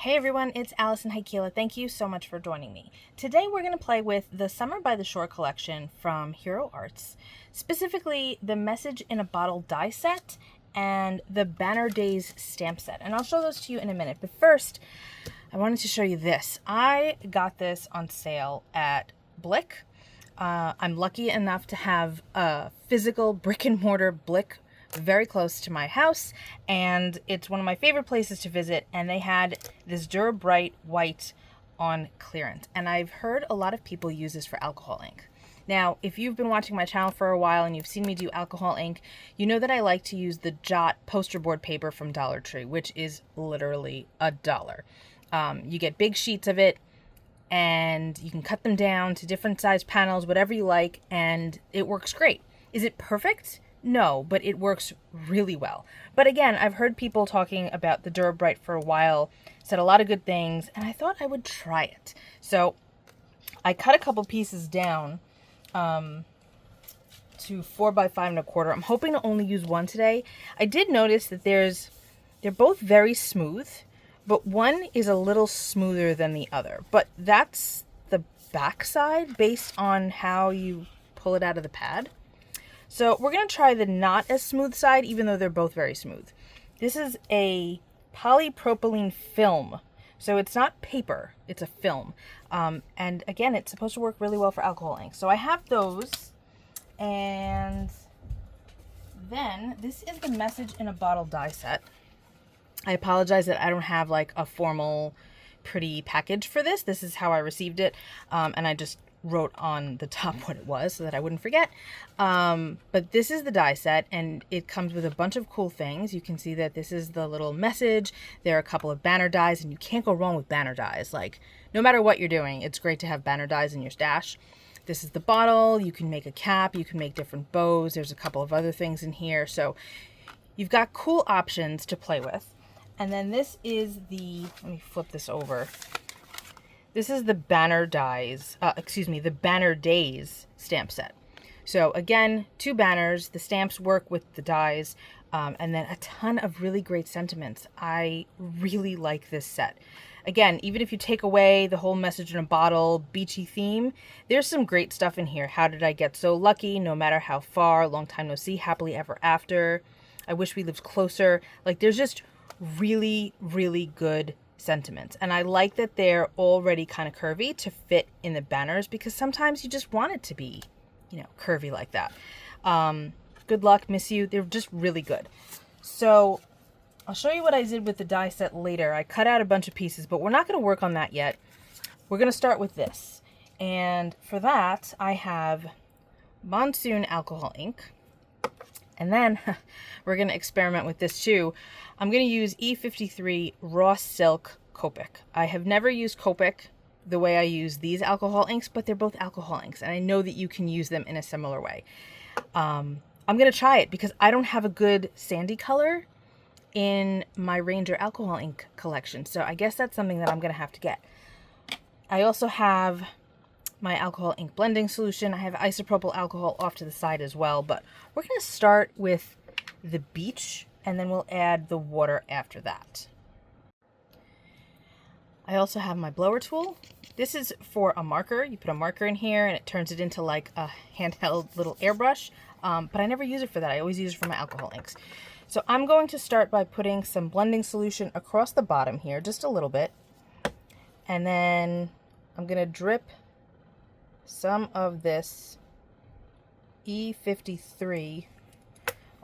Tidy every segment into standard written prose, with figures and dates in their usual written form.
Hey everyone, it's Alison Heikkila. Thank you so much for joining me. Today we're going to play with the Summer by the Shore collection from Hero Arts, specifically the Message in a Bottle die set and the Banner Days stamp set. And I'll show those to you in a minute. But first, I wanted to show you this. I got this on sale at Blick. I'm lucky enough to have a physical brick and mortar Blick very close to my house, and it's one of my favorite places to visit, and they had this Dura-Bright white on clearance, and I've heard a lot of people use this for alcohol ink. Now, if you've been watching my channel for a while and you've seen me do alcohol ink, you know that I like to use the Jot poster board paper from Dollar Tree, which is literally $1. You get big sheets of it, and you can cut them down to different size panels, whatever you like, and it works great. Is it perfect? No, but it works really well. But again, I've heard people talking about the Dura-Bright for a while, said a lot of good things, and I thought I would try it. So I cut a couple pieces down to 4 by 5 1/4. I'm hoping to only use one today. I did notice that they're both very smooth, but one is a little smoother than the other. But that's the back side based on how you pull it out of the pad. So we're going to try the not as smooth side, even though they're both very smooth. This is a polypropylene film. So it's not paper, it's a film. And again, it's supposed to work really well for alcohol ink. So I have those. And then this is the Message in a Bottle die set. I apologize that I don't have like a formal pretty package for this. This is how I received it. And I just wrote on the top what it was so that I wouldn't forget. But this is the die set, and it comes with a bunch of cool things. You can see that this is the little message. There are a couple of banner dies, and you can't go wrong with banner dies. Like, no matter what you're doing, it's great to have banner dies in your stash. This is the bottle. You can make a cap. You can make different bows. There's a couple of other things in here. So you've got cool options to play with. And then this is let me flip this over. This is the Banner Dies, the Banner Days stamp set. So again, 2 banners, the stamps work with the dies, and then a ton of really great sentiments. I really like this set. Again, even if you take away the whole Message in a Bottle beachy theme, there's some great stuff in here. How did I get so lucky? No matter how far, long time no see, happily ever after. I wish we lived closer. Like, there's just really, really good sentiments, and I like that they're already kind of curvy to fit in the banners, because sometimes you just want it to be, curvy like that. Good luck, miss you. They're just really good. So I'll show you what I did with the die set later. I cut out a bunch of pieces, but we're not going to work on that yet. We're going to start with this, and for that I have Monsoon alcohol ink. And then we're going to experiment with this too. I'm going to use E53 Raw Silk Copic. I have never used Copic the way I use these alcohol inks, but they're both alcohol inks, and I know that you can use them in a similar way. I'm going to try it because I don't have a good sandy color in my Ranger alcohol ink collection, so I guess that's something that I'm going to have to get. I also have my alcohol ink blending solution. I have isopropyl alcohol off to the side as well, but we're going to start with the beach, and then we'll add the water after that. I also have my blower tool. This is for a marker. You put a marker in here and it turns it into like a handheld little airbrush, but I never use it for that. I always use it for my alcohol inks. So I'm going to start by putting some blending solution across the bottom here, just a little bit, and then I'm going to drip some of this E53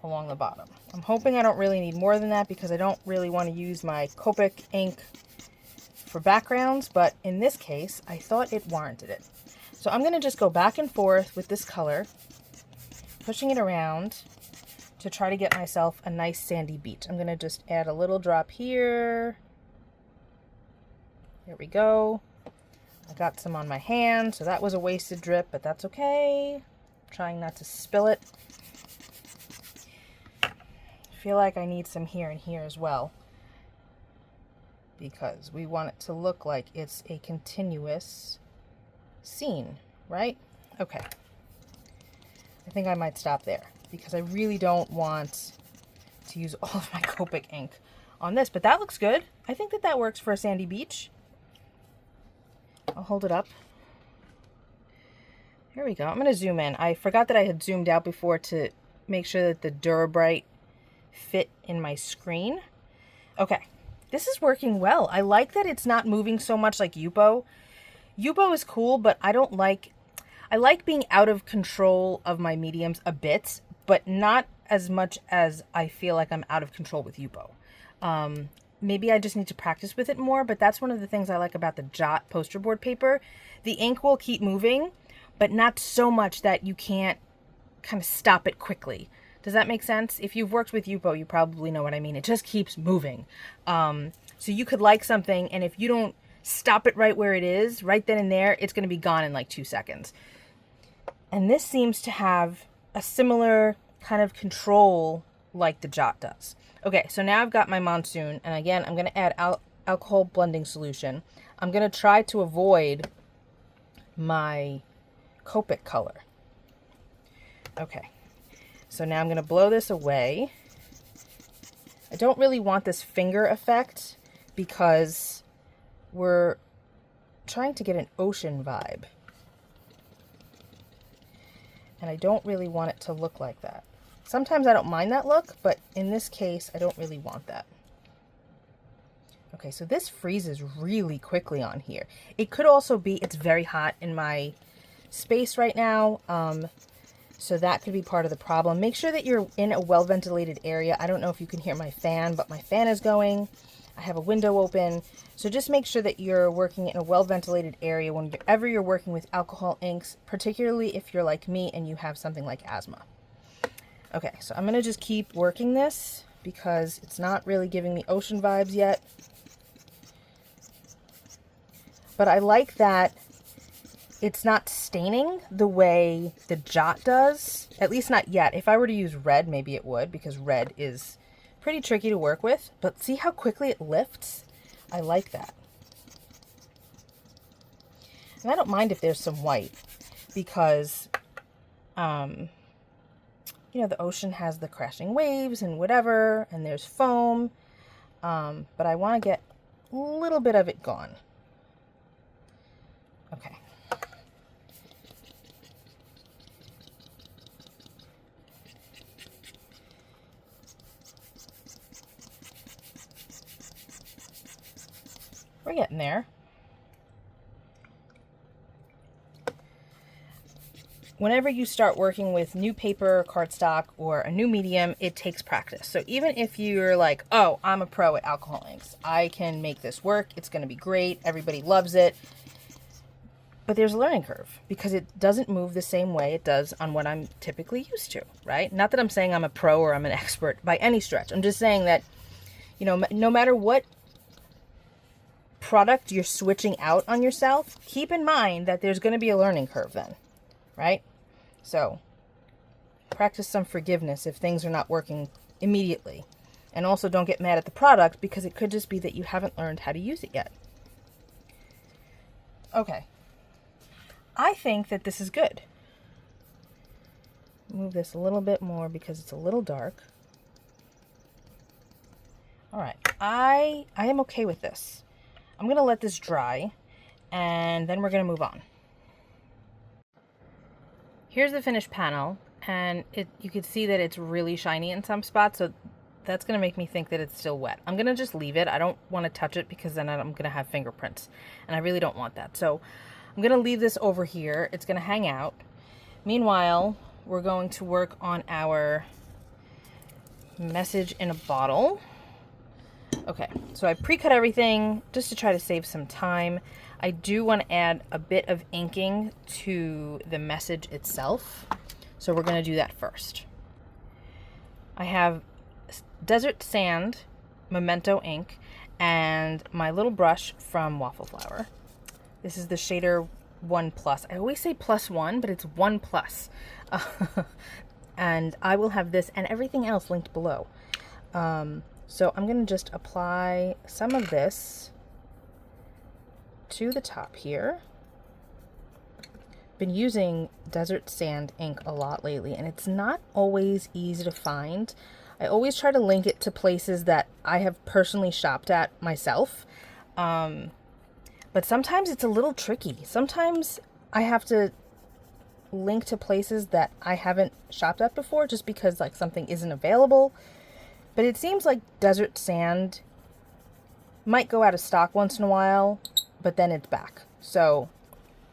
along the bottom. I'm hoping I don't really need more than that because I don't really want to use my Copic ink for backgrounds, but in this case I thought it warranted it. So I'm going to just go back and forth with this color, pushing it around to try to get myself a nice sandy beach. I'm going to just add a little drop here. There we go. I got some on my hand, so that was a wasted drip, but that's okay. I'm trying not to spill it. I feel like I need some here and here as well, because we want it to look like it's a continuous scene, right? Okay. I think I might stop there because I really don't want to use all of my Copic ink on this, but that looks good. I think that that works for a sandy beach. I'll hold it up. Here we go. I'm going to zoom in. I forgot that I had zoomed out before to make sure that the Dura-Bright fit in my screen. Okay, this is working well. I like that it's not moving so much like Yupo. Yupo is cool, but I like being out of control of my mediums a bit, but not as much as I feel like I'm out of control with Yupo. Maybe I just need to practice with it more, but that's one of the things I like about the Jot poster board paper. The ink will keep moving, but not so much that you can't kind of stop it quickly. Does that make sense? If you've worked with Yupo, you probably know what I mean. It just keeps moving. So you could like something, and if you don't stop it right where it is, right then and there, it's going to be gone in like 2 seconds. And this seems to have a similar kind of control like the Jot does. Okay, so now I've got my Monsoon, and again, I'm going to add alcohol blending solution. I'm going to try to avoid my Copic color. Okay, so now I'm going to blow this away. I don't really want this finger effect because we're trying to get an ocean vibe. And I don't really want it to look like that. Sometimes I don't mind that look, but in this case, I don't really want that. Okay, so this freezes really quickly on here. It could also be it's very hot in my space right now, so that could be part of the problem. Make sure that you're in a well-ventilated area. I don't know if you can hear my fan, but my fan is going. I have a window open, so just make sure that you're working in a well-ventilated area whenever you're working with alcohol inks, particularly if you're like me and you have something like asthma. Okay, so I'm going to just keep working this because it's not really giving me ocean vibes yet. But I like that it's not staining the way the Jot does, at least not yet. If I were to use red, maybe it would, because red is pretty tricky to work with. But see how quickly it lifts? I like that. And I don't mind if there's some white because, you know, the ocean has the crashing waves and whatever, and there's foam, but I want to get a little bit of it gone. Okay. We're getting there. Whenever you start working with new paper, cardstock, or a new medium, it takes practice. So even if you're like, oh, I'm a pro at alcohol inks, I can make this work, it's going to be great, everybody loves it. But there's a learning curve because it doesn't move the same way it does on what I'm typically used to, right? Not that I'm saying I'm a pro or I'm an expert by any stretch. I'm just saying that, you know, no matter what product you're switching out on yourself, keep in mind that there's going to be a learning curve then. Right? So practice some forgiveness if things are not working immediately. And also don't get mad at the product because it could just be that you haven't learned how to use it yet. Okay. I think that this is good. Move this a little bit more because it's a little dark. All right. I am okay with this. I'm going to let this dry and then we're going to move on. Here's the finished panel, and you can see that it's really shiny in some spots, so that's going to make me think that it's still wet. I'm going to just leave it. I don't want to touch it because then I'm going to have fingerprints, and I really don't want that. So I'm going to leave this over here. It's going to hang out. Meanwhile, we're going to work on our message in a bottle. Okay, so I pre-cut everything just to try to save some time. I do want to add a bit of inking to the message itself, so we're going to do that first. I have Desert Sand Memento ink and my little brush from Waffle Flower. This is the shader 1 Plus. I always say +1, but it's 1 Plus. And I will have this and everything else linked below. So I'm going to just apply some of this to the top here. Been using Desert Sand ink a lot lately, and it's not always easy to find. I always try to link it to places that I have personally shopped at myself. But sometimes it's a little tricky. Sometimes I have to link to places that I haven't shopped at before just because like something isn't available. But it seems like desert sand might go out of stock once in a while, but then it's back. So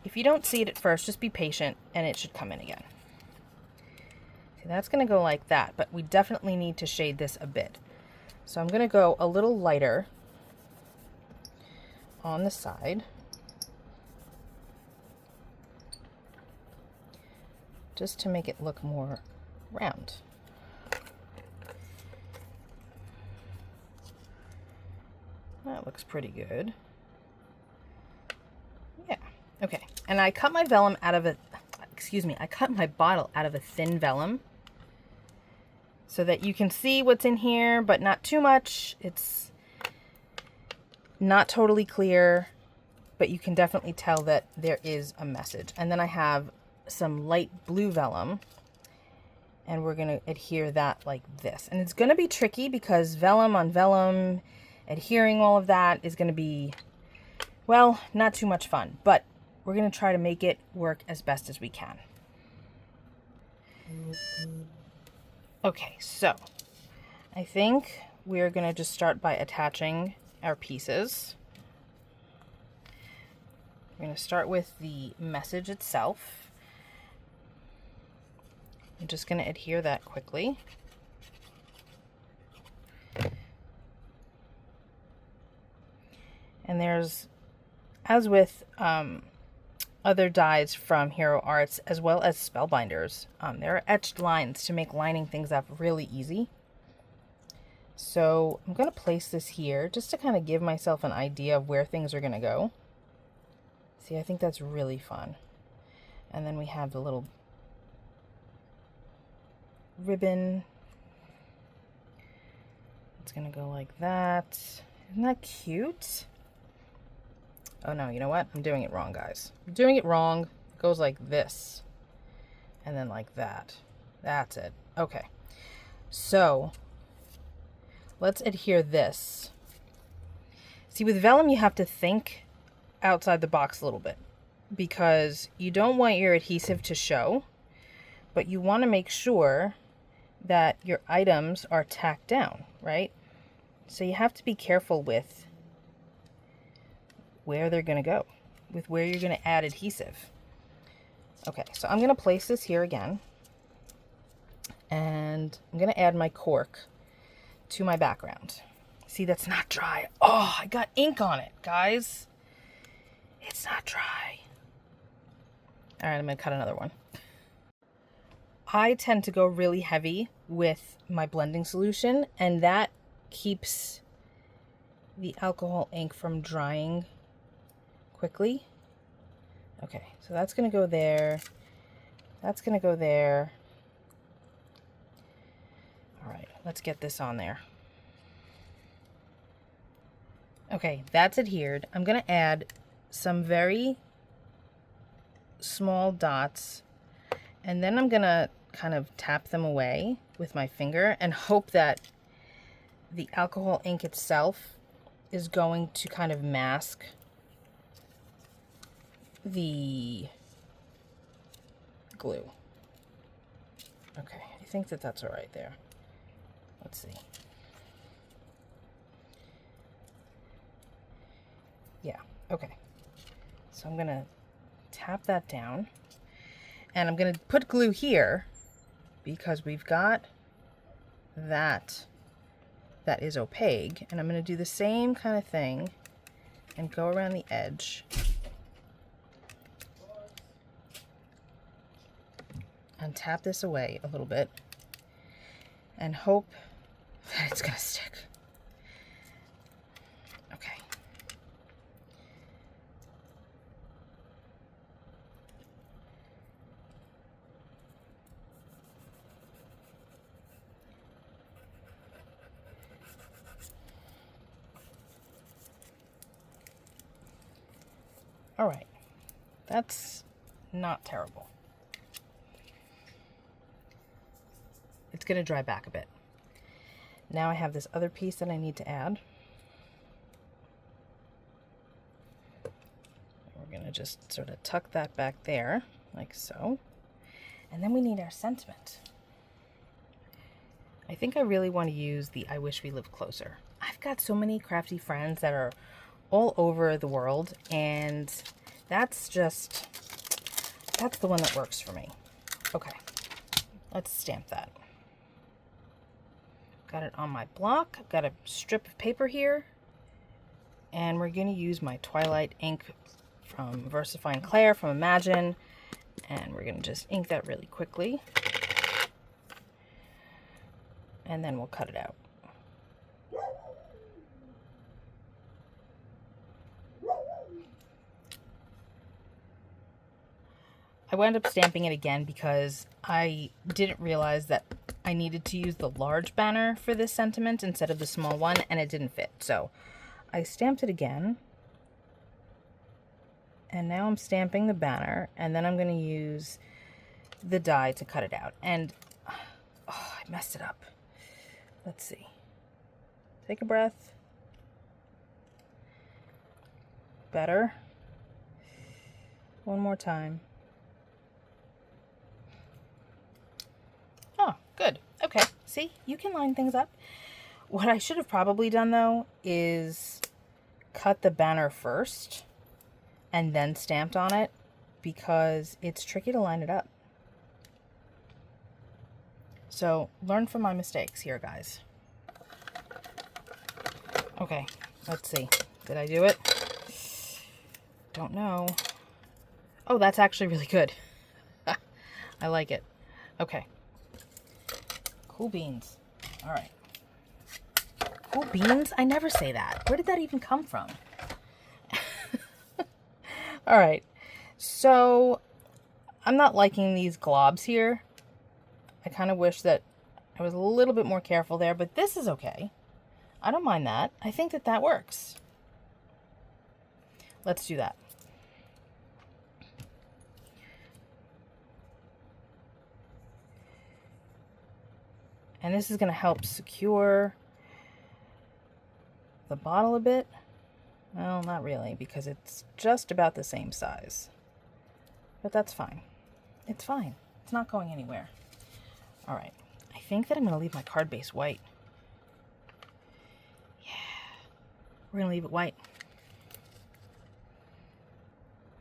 if you don't see it at first, just be patient and it should come in again. See, that's going to go like that, but we definitely need to shade this a bit. So I'm going to go a little lighter on the side. Just to make it look more round. That looks pretty good. Yeah, okay. And I cut my vellum out of I cut my bottle out of a thin vellum so that you can see what's in here, but not too much. It's not totally clear, but you can definitely tell that there is a message. And then I have some light blue vellum, and we're going to adhere that like this. And it's going to be tricky because vellum on vellum, adhering all of that is going to be, well, not too much fun, but we're going to try to make it work as best as we can. Okay, so I think we're going to just start by attaching our pieces. We're going to start with the message itself. I'm just going to adhere that quickly. And there's, as with other dies from Hero Arts, as well as spellbinders, there are etched lines to make lining things up really easy. So I'm going to place this here just to kind of give myself an idea of where things are going to go. See, I think that's really fun. And then we have the little ribbon. It's going to go like that. Isn't that cute? Oh no, you know what? I'm doing it wrong, guys. I'm doing it wrong. It goes like this. And then like that. That's it. Okay. So, let's adhere this. See, with vellum, you have to think outside the box a little bit because you don't want your adhesive to show, but you want to make sure that your items are tacked down, right? So you have to be careful with where they're going to go, with where you're going to add adhesive. Okay, so I'm going to place this here again, and I'm going to add my cork to my background. See, that's not dry. Oh, I got ink on it, guys. It's not dry. All right, I'm going to cut another one. I tend to go really heavy with my blending solution, and that keeps the alcohol ink from drying quickly. Okay, so that's going to go there. That's going to go there. All right, let's get this on there. Okay, that's adhered. I'm going to add some very small dots, and then I'm going to kind of tap them away with my finger and hope that the alcohol ink itself is going to kind of mask the glue. Okay, I think that that's all right there. Let's see. Yeah, okay. So I'm gonna tap that down, and I'm gonna put glue here because we've got that is opaque, and I'm gonna do the same kind of thing and go around the edge and tap this away a little bit and hope that it's gonna stick. Okay. All right, that's not terrible. It's going to dry back a bit. now I have this other piece that I need to add. We're going to just sort of tuck that back there, like so. And then we need our sentiment. I think I really want to use the I Wish We Lived Closer. I've got so many crafty friends that are all over the world, and that's the one that works for me. Okay, let's stamp that. Got it on my block. I've got a strip of paper here, and we're going to use my Twilight ink from VersaFine Clair from Imagine, and we're going to just ink that really quickly, and then we'll cut it out. I wound up stamping it again because I didn't realize that I needed to use the large banner for this sentiment instead of the small one, and it didn't fit. So I stamped it again, and now I'm stamping the banner, and then I'm going to use the die to cut it out. And oh, I messed it up. Let's see. Take a breath. Better. One more time. Oh, good. Okay. See, you can line things up. What I should have probably done, though, is cut the banner first and then stamped on it, because it's tricky to line it up. So learn from my mistakes here, guys. Okay, let's see. Did I do it? Don't know. Oh, that's actually really good. I like it. Okay. Cool beans. All right. Cool beans? I never say that. Where did that even come from? All right. So I'm not liking these globs here. I kind of wish that I was a little bit more careful there, but this is okay. I don't mind that. I think that that works. Let's do that. And this is going to help secure the bottle a bit. Well, not really, because it's just about the same size. But that's fine. It's fine. It's not going anywhere. All right. I think that I'm going to leave my card base white. Yeah. We're going to leave it white.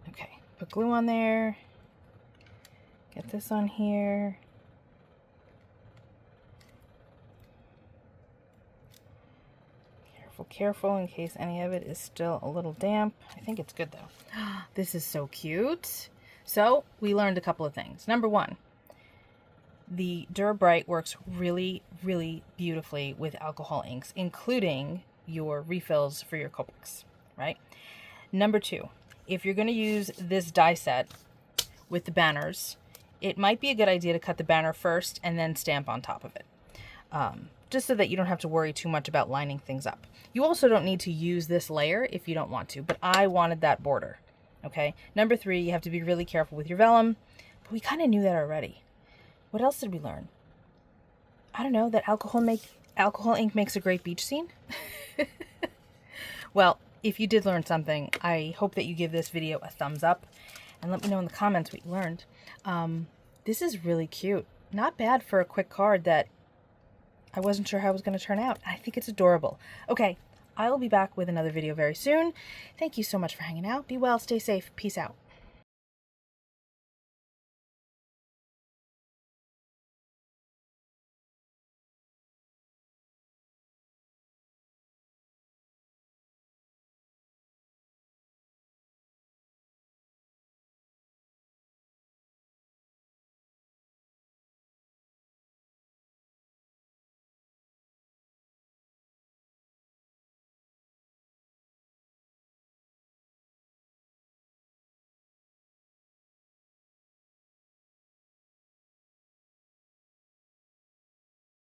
Okay. Put glue on there. Get this on here. Careful in case any of it is still a little damp. I think it's good though. This is so cute. So we learned a couple of things. Number one, the Dura-Bright works really, really beautifully with alcohol inks, including your refills for your Copics, right? Number two, if you're going to use this die set with the banners, it might be a good idea to cut the banner first and then stamp on top of it. Just so that you don't have to worry too much about lining things up. You also don't need to use this layer if you don't want to, but I wanted that border, okay? Number three, you have to be really careful with your vellum, but we kind of knew that already. What else did we learn? I don't know, that alcohol ink makes a great beach scene? Well, if you did learn something, I hope that you give this video a thumbs up, and let me know in the comments what you learned. This is really cute. Not bad for a quick card that I wasn't sure how it was going to turn out. I think it's adorable. Okay, I will be back with another video very soon. Thank you so much for hanging out. Be well, stay safe. Peace out.